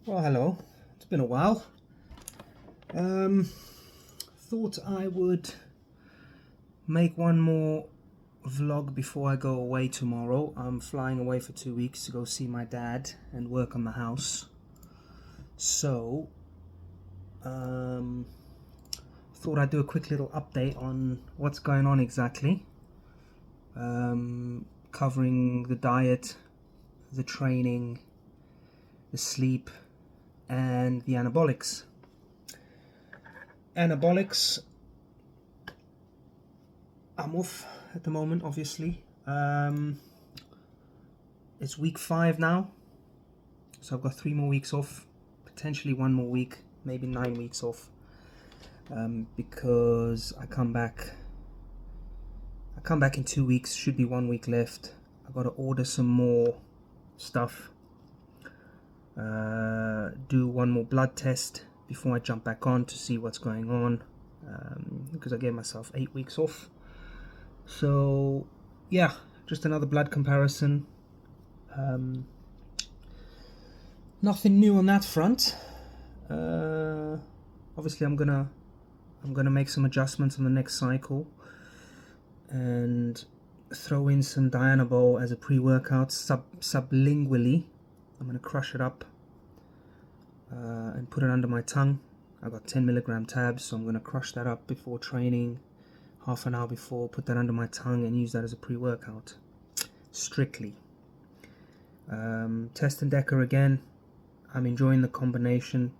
Well, hello. It's been a while. Um, Thought I would make one more vlog before I go away tomorrow. I'm flying away for 2 weeks to go see my dad and work on the house. So, thought I'd do a quick little update on what's going on exactly. Covering the diet, the training, the sleep, and the anabolics. Anabolics, I'm off at the moment, obviously. It's week 5 now, so I've got 3 more weeks off, potentially 1 more week, maybe 9 weeks off, because I come back in 2 weeks. Should be 1 week left. I've got to order some more stuff, do 1 more blood test before I jump back on to see what's going on, because I gave myself 8 weeks off. So yeah, just another blood comparison. Nothing new on that front. Obviously I'm gonna make some adjustments on the next cycle and throw in some Dianabol as a pre-workout sublingually. I'm gonna crush it up and put it under my tongue. I've got 10 milligram tabs, so I'm gonna crush that up before training, half an hour before, put that under my tongue and use that as a pre-workout strictly. Test and Deca again. I'm enjoying the combination.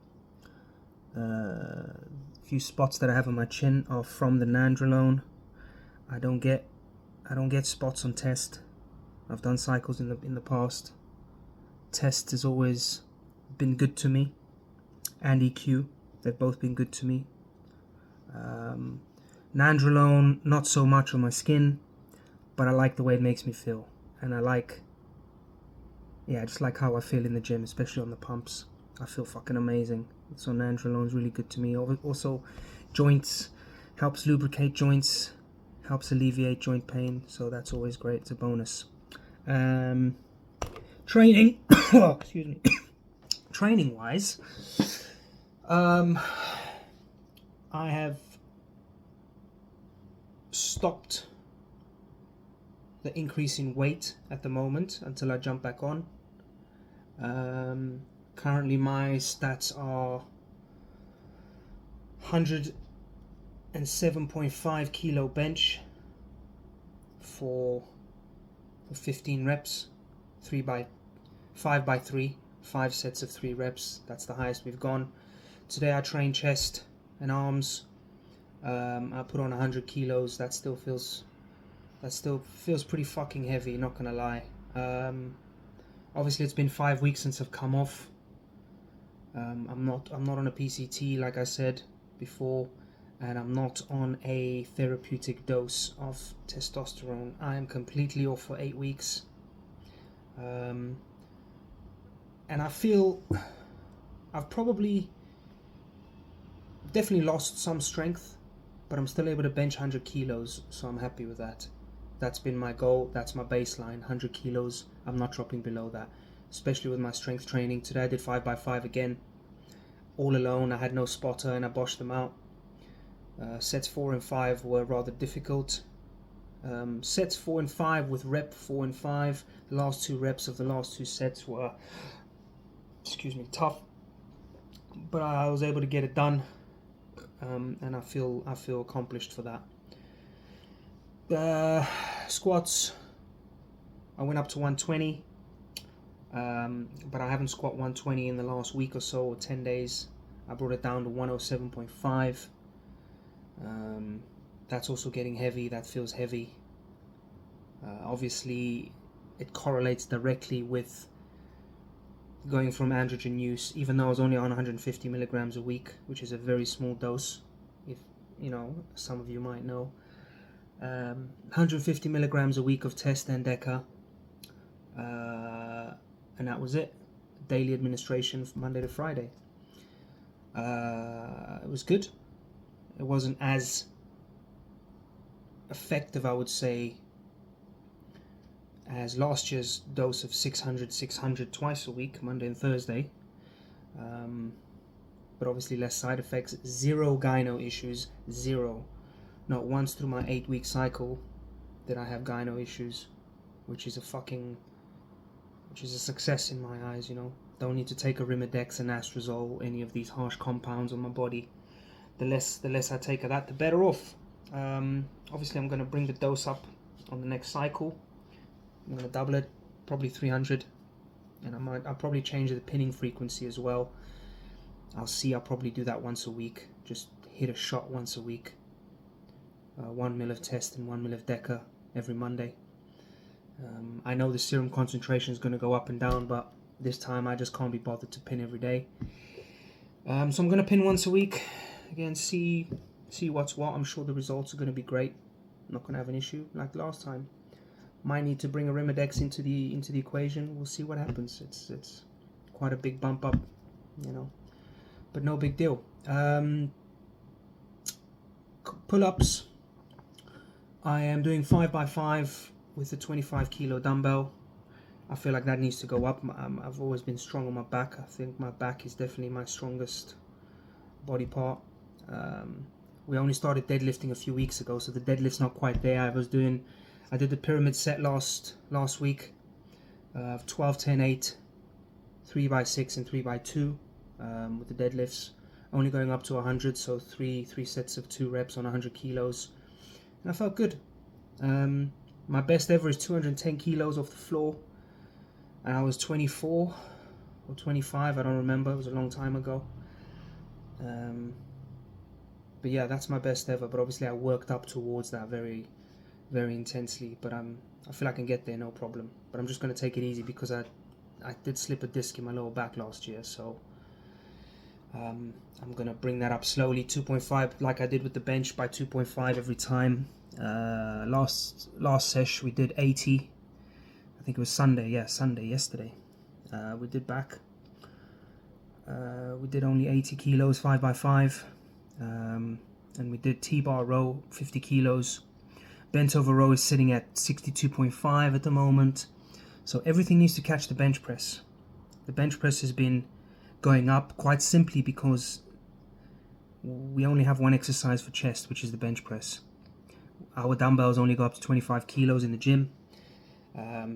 Few spots that I have on my chin are from the Nandrolone. I don't get spots on Test. I've done cycles in the past. Test has always been good to me, and EQ, they've both been good to me. Nandrolone, not so much on my skin, but I like the way it makes me feel, and I just like how I feel in the gym, especially on the pumps. I feel fucking amazing. So Nandrolone is really good to me. Also, joints, helps lubricate joints, helps alleviate joint pain, so that's always great. It's a bonus. Training, excuse me. Training wise, I have stopped the increase in weight at the moment until I jump back on. Currently my stats are 107.5 kilo bench for 15 reps, 5 by 3, 5 sets of 3 reps. That's the highest we've gone. Today I trained chest and arms. I put on 100 kilos. That still feels pretty fucking heavy, not gonna lie. Obviously it's been 5 weeks since I've come off. I'm not on a PCT like I said before, and I'm not on a therapeutic dose of testosterone. I am completely off for 8 weeks. And I feel I've definitely lost some strength, but I'm still able to bench 100 kilos, so I'm happy with that. That's been my goal. That's my baseline, 100 kilos. I'm not dropping below that, especially with my strength training. Today I did 5 by 5 again, all alone. I had no spotter and I boshed them out. Sets 4 and 5 were rather difficult. Sets 4 and 5 with rep 4 and 5, the last 2 reps of the last 2 sets were, tough, but I was able to get it done, and I feel accomplished for that. Squats, I went up to 120, but I haven't squat 120 in the last week or so, or 10 days. I brought it down to 107.5. That's also getting heavy. That feels heavy. Obviously it correlates directly with going from androgen use, even though I was only on 150 milligrams a week, which is a very small dose, if you know, some of you might know. 150 milligrams a week of Test and Deca, and that was it. Daily administration from Monday to Friday. It was good. It wasn't as effective, I would say, as last year's dose of 600 twice a week, Monday and Thursday. but obviously less side effects. Zero gyno issues, zero. Not once through my 8-week cycle did I have gyno issues, which is a success in my eyes, you know. Don't need to take Arimidex, anastrozole, any of these harsh compounds on my body. The less I take of that, the better off. Obviously, I'm going to bring the dose up on the next cycle. I'm going to double it, probably 300, and I'll probably change the pinning frequency as well. I'll probably do that once a week. Just hit a shot once a week. 1 ml of test and 1 ml of Deca every Monday. I know the serum concentration is going to go up and down, but this time I just can't be bothered to pin every day. So I'm going to pin once a week. Again, see what's what. I'm sure the results are going to be great. I'm not going to have an issue like last time. Might need to bring Arimidex into the equation. We'll see what happens. It's quite a big bump up, you know, but no big deal. Pull-ups. I am doing 5x5 with a 25 kilo dumbbell. I feel like that needs to go up. I've always been strong on my back. I think my back is definitely my strongest body part. We only started deadlifting a few weeks ago, so the deadlift's not quite there. I did the pyramid set last week of 12, 10, 8, 3x6 and 3x2 with the deadlifts. Only going up to 100, so three sets of 2 reps on 100 kilos. And I felt good. My best ever is 210 kilos off the floor. And I was 24 or 25, I don't remember. It was a long time ago. But yeah, that's my best ever. But obviously I worked up towards that very, very intensely. But I feel I can get there, no problem. But I'm just going to take it easy because I did slip a disc in my lower back last year. So I'm going to bring that up slowly, 2.5, like I did with the bench, by 2.5 every time. Last sesh we did 80. I think it was Sunday, yesterday. We did back. We did only 80 kilos, 5x5. And we did T-bar row, 50 kilos. Bent over row is sitting at 62.5 at the moment. So everything needs to catch the bench press. The bench press has been going up quite simply because we only have one exercise for chest, which is the bench press. Our dumbbells only go up to 25 kilos in the gym.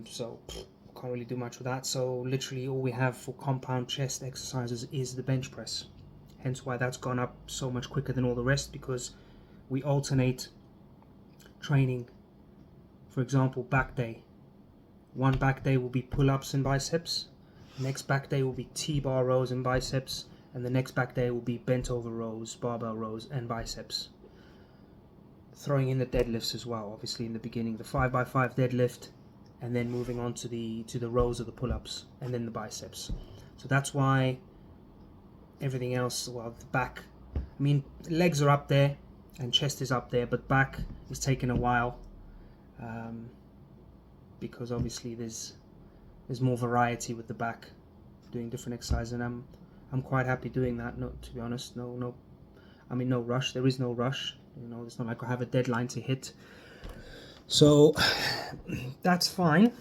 So can't really do much with that. So literally all we have for compound chest exercises is the bench press. Hence why that's gone up so much quicker than all the rest, because we alternate training. For example, back day. One back day will be pull-ups and biceps. Next back day will be T-bar rows and biceps. And the next back day will be bent over rows, barbell rows and biceps. Throwing in the deadlifts as well, obviously in the beginning. The 5x5 deadlift, and then moving on to the rows of the pull-ups, and then the biceps. So that's why everything else, well, the back, I mean, legs are up there and chest is up there, but back is taking a while, because obviously there's more variety with the back, doing different exercises, and I'm quite happy doing that. No, to be honest, no rush. There is no rush. You know, it's not like I have a deadline to hit. So that's fine.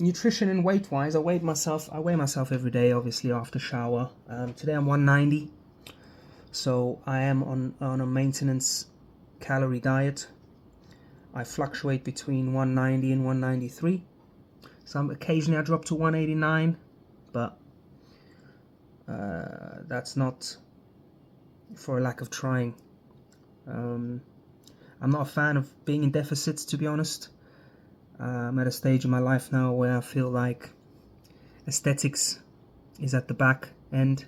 Nutrition and weight wise, I weigh myself every day, obviously after shower. Today I'm 190, so I am on a maintenance calorie diet. I fluctuate between 190 and 193. Occasionally I drop to 189, but that's not for a lack of trying. I'm not a fan of being in deficits, to be honest. I'm at a stage in my life now where I feel like aesthetics is at the back end,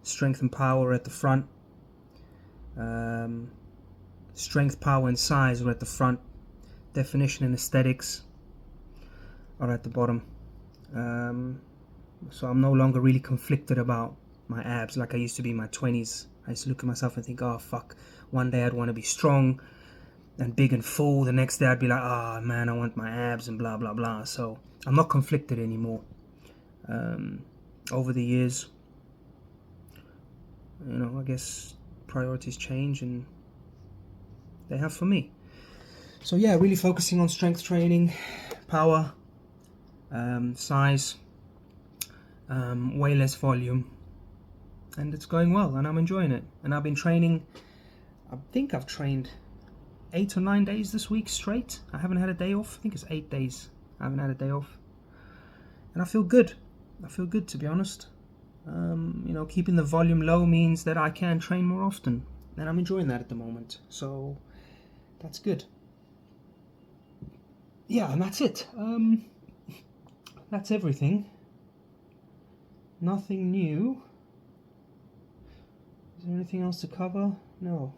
strength and power at the front, strength, power and size are at the front, definition and aesthetics are at the bottom. So I'm no longer really conflicted about my abs like I used to be in my 20s. I used to look at myself and think, oh fuck, one day I'd want to be strong and big and full. The next day I'd be like, oh man, I want my abs and blah blah blah. So I'm not conflicted anymore. Over the years, you know, I guess priorities change, and they have for me. So yeah, really focusing on strength training, power, size, way less volume, and it's going well, and I'm enjoying it. And I've been training, I think I've trained 8 or 9 days this week straight. I haven't had a day off. I think it's 8 days I haven't had a day off, and I feel good. I feel good, to be honest. You know, keeping the volume low means that I can train more often, and I'm enjoying that at the moment, so that's good. Yeah, and that's it. That's everything. Nothing new. Is there anything else to cover? No.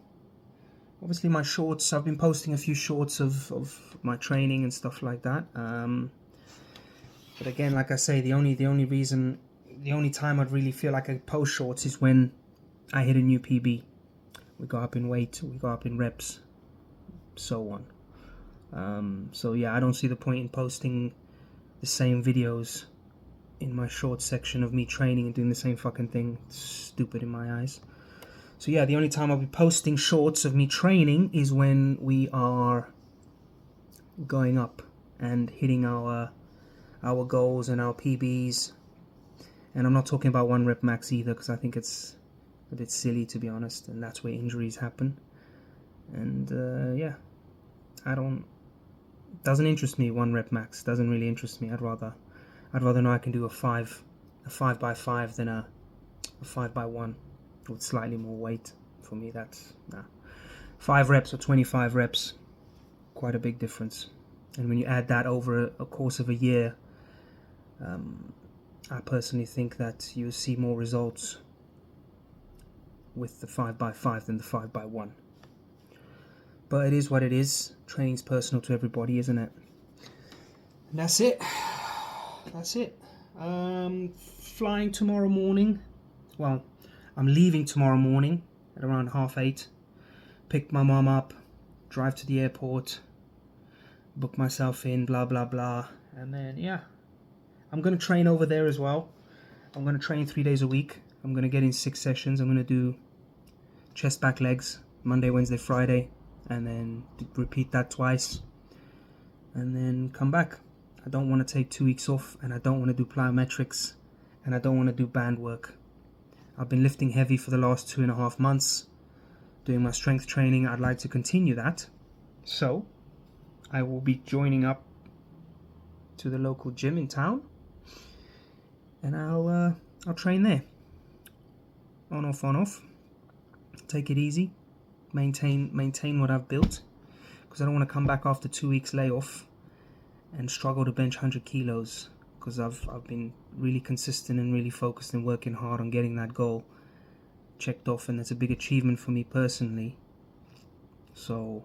Obviously my shorts, I've been posting a few shorts of my training and stuff like that. But again, like I say, the only time I'd really feel like I post shorts is when I hit a new PB. We go up in weight, we go up in reps, so on. So yeah, I don't see the point in posting the same videos in my short section of me training and doing the same fucking thing. It's stupid in my eyes. So yeah, the only time I'll be posting shorts of me training is when we are going up and hitting our goals and our PBs. And I'm not talking about 1 rep max either, because I think it's a bit silly, to be honest, and that's where injuries happen. And yeah, doesn't interest me. 1 rep max doesn't really interest me. I'd rather know I can do a 5 by 5 than a 5 by 1 with slightly more weight. For me, that's 5 reps or 25 reps, quite a big difference. And when you add that over a course of a year, I personally think that you see more results with the 5 by 5 than the 5 by 1. But it is what it is. Training's personal to everybody, isn't it? And that's it. That's it. Flying tomorrow morning. Well, I'm leaving tomorrow morning at around 8:30. Pick my mom up, drive to the airport, book myself in, blah blah blah, and then yeah, I'm gonna train over there as well. I'm gonna train 3 days a week. I'm gonna get in 6 sessions. I'm gonna do chest, back, legs, Monday, Wednesday, Friday, and then repeat that twice, and then come back. I don't want to take 2 weeks off, and I don't want to do plyometrics, and I don't want to do band work. I've been lifting heavy for the last 2.5 months, doing my strength training. I'd like to continue that, so I will be joining up to the local gym in town, and I'll train there, on off. Take it easy, maintain what I've built, because I don't want to come back after 2 weeks layoff and struggle to bench 100 kilos, because I've been really consistent and really focused and working hard on getting that goal checked off, and it's a big achievement for me personally. So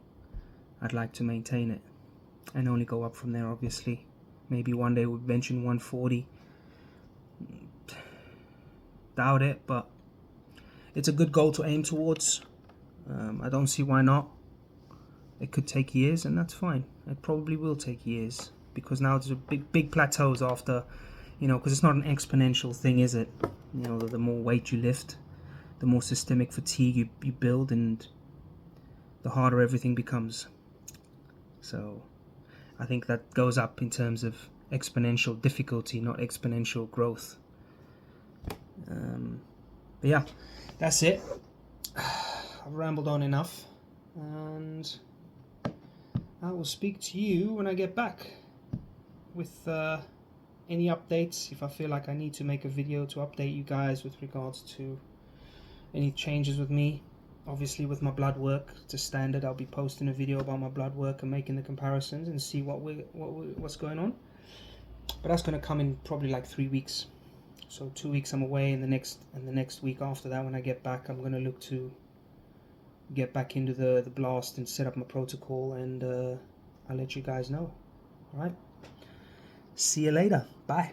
I'd like to maintain it and only go up from there, obviously. Maybe one day we'll be benching 140. Doubt it, but it's a good goal to aim towards. I don't see why not. It could take years, and that's fine. It probably will take years, because now there's a big plateaus after, because it's not an exponential thing, is it? The more weight you lift, the more systemic fatigue you build, and the harder everything becomes. So I think that goes up in terms of exponential difficulty, not exponential growth. But yeah, that's it. I've rambled on enough, and I will speak to you when I get back with any updates. If I feel like I need to make a video to update you guys with regards to any changes with me. Obviously with my blood work, it's a standard. I'll be posting a video about my blood work and making the comparisons and see what's going on. But that's going to come in probably like 3 weeks. So 2 weeks I'm away, and the next week after that, when I get back, I'm going to look to get back into the blast and set up my protocol, and I'll let you guys know. All right. See you later. Bye.